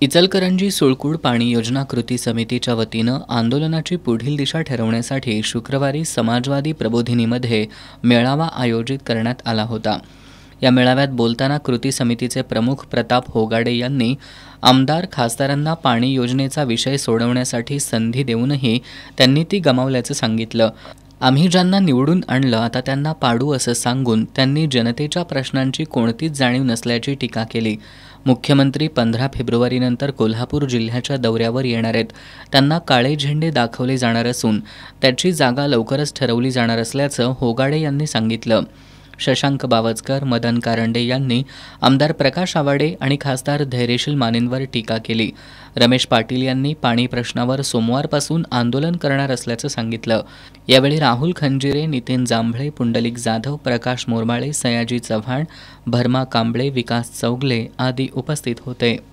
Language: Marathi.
इचलकरंजी सुळकूड पाणी योजना कृती समितीच्या वतीनं आंदोलनाची पुढील दिशा ठरवण्यासाठी शुक्रवारी समाजवादी प्रबोधिनीमध्ये मेळावा आयोजित करण्यात आला होता। या मेळाव्यात बोलताना कृती समितीचे प्रमुख प्रताप होगाडे यांनी आमदार खासदारांना पाणी योजनेचा विषय सोडवण्यासाठी संधी देऊनही त्यांनी ती गमावल्याचं सांगितलं। आम्ही ज्यांना निवडून आणलं आता त्यांना पाडू असं सांगून त्यांनी जनतेच्या प्रश्नांची कोणतीच जाणीव नसल्याची टीका केली। मुख्यमंत्री 15 फेब्रुवारीनंतर कोल्हापूर जिल्ह्याच्या दौऱ्यावर येणार आहेत। त्यांना काळे झेंडे दाखवले जाणार असून त्याची जागा लवकरच ठरवली जाणार असल्याचं होगाडे यांनी सांगितलं। शशांक बावचकर, मदन कारंडे यांनी आमदार प्रकाश आवाडे आणि खासदार धैर्यशील मानेंवर टीका केली। रमेश पाटील यांनी पाणी प्रश्नावर सोमवारपासून आंदोलन करणार असल्याचं सांगितलं। यावेळी राहुल खंजिरे, नितीन जांभळे, पुंडलिक जाधव, प्रकाश मोरमाळे, सयाजी चव्हाण, भरमा कांबळे, विकास चौगले आदी उपस्थित होते।